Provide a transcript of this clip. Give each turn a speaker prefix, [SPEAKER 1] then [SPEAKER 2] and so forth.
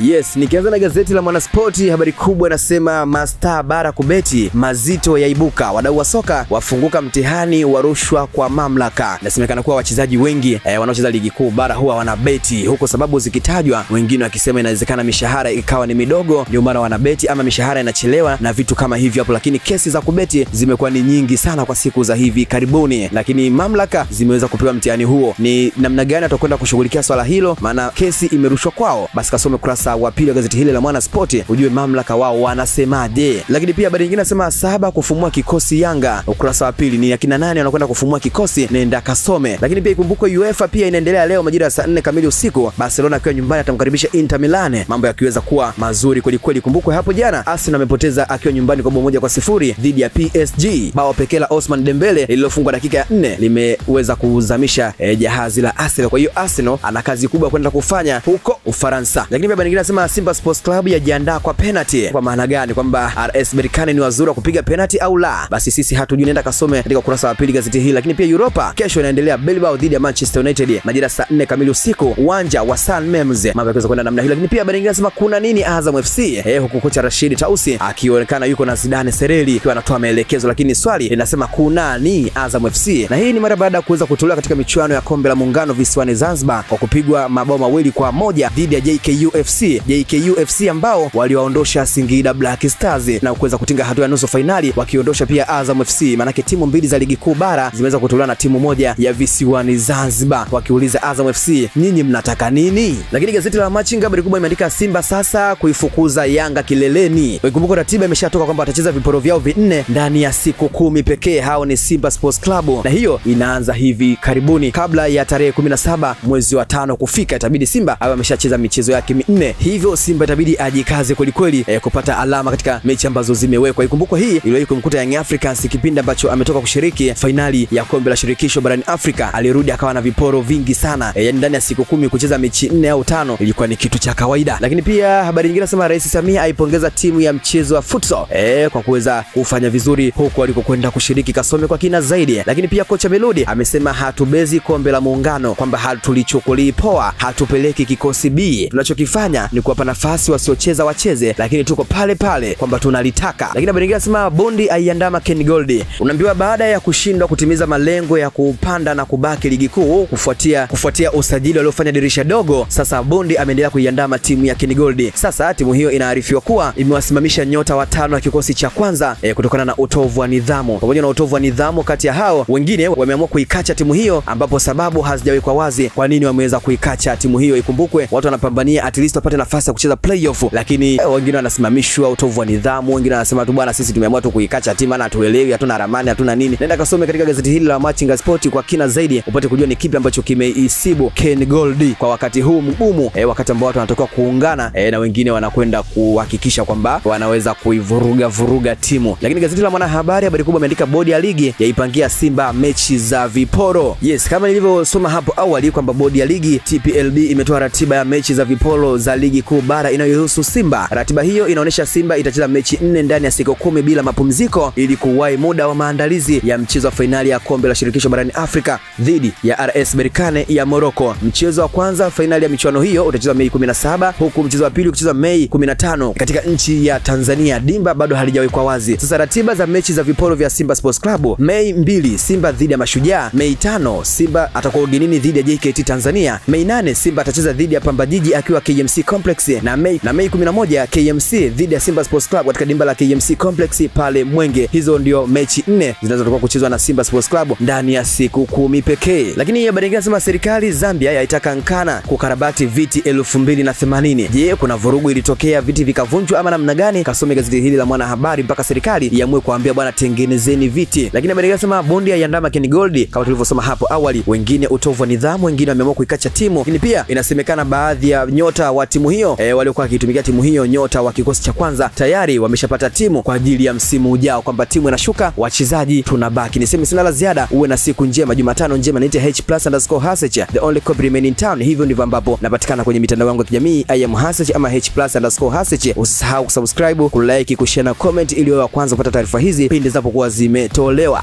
[SPEAKER 1] Yes, nikianza na gazeti la Mwanaspoti, habari kubwa inasema mastaa bara kubeti, mazito yaibuka, wadau wa soka wafunguka mtihani wa rushwa kwa mamlaka. Inasemekana kuwa wachezaji wengi wanaocheza ligi kuu bara huwa wanabeti, huko sababu zikitajwa, wengine wakisema inawezekana mishahara ikawa ni midogo ndio maana wanabeti, ama mishahara inachelewa na vitu kama hivyo hapo. Lakini kesi za kubeti zimekuwa ni nyingi sana kwa siku za hivi karibuni, lakini mamlaka zimeweza kupewa mtihani huo. Ni namna gani atakwenda kushughulikia swala hilo, maana kesi imerushwa kwao? Basi kasome kurasa wa pili wa gazeti hili la Mwanaspoti ujue mamlaka wao wanasemaje. Lakini pia habari nyingine nasema Saba kufumua kikosi Yanga, ukurasa wa pili ni akina nani wanakwenda kufumua kikosi, nenda kasome. Lakini pia ikumbuke UEFA pia inaendelea leo majira ya saa 4 kamili usiku, Barcelona akiwa nyumbani atamkaribisha Inter Milan, mambo yakiweza kuwa mazuri kweli kweli. Kumbukwe hapo jana Arsenal amepoteza akiwa nyumbani kwa 1-0 dhidi ya PSG. Bao pekee la Osman Dembele lililofungwa dakika ya 4 limeweza kuzamisha jahazi la Arsenal. Kwa hiyo Arsenal ana kazi kubwa kwenda kufanya huko Ufaransa. Lakini pia habari nyingine nasema Simba Sports Club yajiandaa kwa penalty. Kwa maana gani? Kwamba RS Berkane ni wazuri wa kupiga penalty au la? Basi sisi hatujui, nenda kasome katika ukurasa wa pili gazeti hili. Lakini pia Europa kesho inaendelea, Bilbao dhidi ya Manchester United majira saa 4 kamili usiku, uwanja wa San Mamés. Mambo yaweza kwenda namna hiyo. Lakini pia habari nyingine nasema kuna nini Azam FC, huku kocha Rashid Tausi akionekana yuko na Zidane Sereli akiwa anatoa maelekezo, lakini swali linasema kuna nini Azam FC? Na hii ni mara baada ya kuweza kutolewa katika michuano ya kombe la muungano visiwani Zanzibar kwa kupigwa mabao 2-1 dhidi ya JKU FC ambao waliwaondosha Singida Black Stars na kuweza kutinga hatua ya nusu finali, wakiondosha pia Azam FC. Manake timu mbili za ligi kuu bara zimeweza kutolewa na timu moja ya visiwani Zanzibar. Wakiuliza Azam FC, nyinyi mnataka nini? Lakini gazeti la Machinga habari kubwa imeandika Simba sasa kuifukuza Yanga kileleni. Ukikumbuka ratiba imeshatoka kwamba watacheza viporo vyao 4 ndani ya siku 10 pekee. Hao ni Simba Sports Club, na hiyo inaanza hivi karibuni. Kabla ya tarehe 17 mwezi wa 5 kufika, itabidi Simba awe ameshacheza michezo yake 4. Hivyo Simba itabidi ajikaze kweli kweli kupata alama katika mechi ambazo zimewekwa. Ikumbukwe hii iliwahi kumkuta Young Africans kipindi ambacho ametoka kushiriki finali ya kombe la shirikisho barani Afrika. Alirudi akawa na viporo vingi sana, yani ndani ya siku 10 kucheza mechi 4 au 5 ilikuwa ni kitu cha kawaida. Lakini pia habari nyingine nasema Rais Samia aipongeza timu ya mchezo wa futsal kwa kuweza kufanya vizuri huko walikokwenda kushiriki. Kasome kwa kina zaidi. Lakini pia kocha Melody amesema hatubezi kombe la muungano, kwamba hatulichukulii poa, hatupeleki kikosi B. Tunachokifanya ni kuwapa nafasi wasiocheza wacheze, lakini tuko pale pale kwamba tunalitaka. Lakini habari nyingine nasema Bondi aiandama Ken Gold. Unaambiwa baada ya kushindwa kutimiza malengo ya kupanda na kubaki ligi kuu kufuatia usajili waliofanya dirisha dogo, sasa Bondi ameendelea kuiandama timu ya Ken Gold. Sasa timu hiyo inaarifiwa kuwa imewasimamisha nyota 5 wa kikosi cha kwanza kutokana na utovu wa nidhamu. Pamoja na utovu wa nidhamu, kati ya hao wengine wameamua kuikacha timu hiyo, ambapo sababu hazijawekwa wazi kwa nini wameweza kuikacha timu hiyo. Ikumbukwe watu wanapambania at least wapate nafasi ya kucheza playoff, lakini wengine wanasimamishwa utovu wa nidhamu, wengine wanasema tu bwana sisi tumeamua tu kuikacha timu na tuelewi, hatuna ramani, hatuna nini. Nenda kasome katika gazeti hili la Machinga Sport kwa kina zaidi upate kujua ni kipi ambacho kimeisibu Ken Gold kwa wakati huu mgumu, wakati ambao watu wanatoka kuungana na wengine wanakwenda kuhakikisha kwamba wanaweza kuivuruga timu. Lakini gazeti la Mwanahabari habari kubwa imeandika bodi ya ligi yaipangia Simba mechi za viporo. Yes, kama nilivyosoma hapo awali kwamba bodi ya ligi TPLB imetoa ratiba ya mechi za viporo za ligi kuu bara inayohusu Simba. Ratiba hiyo inaonyesha Simba itacheza mechi 4 ndani ya siku 10 bila mapumziko ili kuwahi muda wa maandalizi ya mchezo wa finali ya kombe la shirikisho barani Afrika dhidi ya RS Berkane ya Morocco. Mchezo wa kwanza finali ya michuano hiyo utachezwa Mei 17, huku mchezo wa pili ukichezwa Mei 15 katika nchi ya Tanzania. Dimba bado halijawekwa wazi. Sasa ratiba za mechi za viporo vya Simba Sports Club: Mei 2 Simba dhidi ya Mashujaa, Mei 5 Simba atakuwa ugenini dhidi ya JKT Tanzania, Mei 8 Simba atacheza dhidi ya Pamba Jiji akiwa KMC Complex, na Mei 11 KMC dhidi ya Simba Sports Club katika dimba la KMC Complex pale Mwenge. Hizo ndio mechi 4 zinazotoka kuchezwa na Simba Sports Club ndani ya siku 10 pekee. Lakini habari nyingine nasema serikali Zambia yaitaka Nkana kukarabati viti 2080. Je, kuna vurugu ilitokea viti vikavunjwa ama namna gani? Kasome gazeti hili la Mwanahabari mpaka serikali iamue kuambia bwana tengenezeni viti. Lakini habari nyingine nasema Bondi aiandama Ken Gold kama tulivyosoma hapo awali, wengine utovu wa nidhamu, wengine wameamua kuikacha timu. Lakini pia inasemekana baadhi ya nyota wa timu hiyo waliokuwa wakitumikia timu hiyo, nyota wa kikosi cha kwanza tayari wameshapata timu kwa ajili ya msimu ujao, kwamba timu inashuka, wachezaji tunabaki. Niseme sina la ziada, uwe na siku njema, Jumatano njema. Niite H+_Hasech, the only cop remain in town. Hivyo ndivyo ambapo napatikana kwenye mitandao yangu ya kijamii, I am Hasech ama H+_Hasech. Usisahau kusubscribe, kulike, kushare na comment ili uwe wa kwanza kupata taarifa hizi pindi zinapokuwa zimetolewa.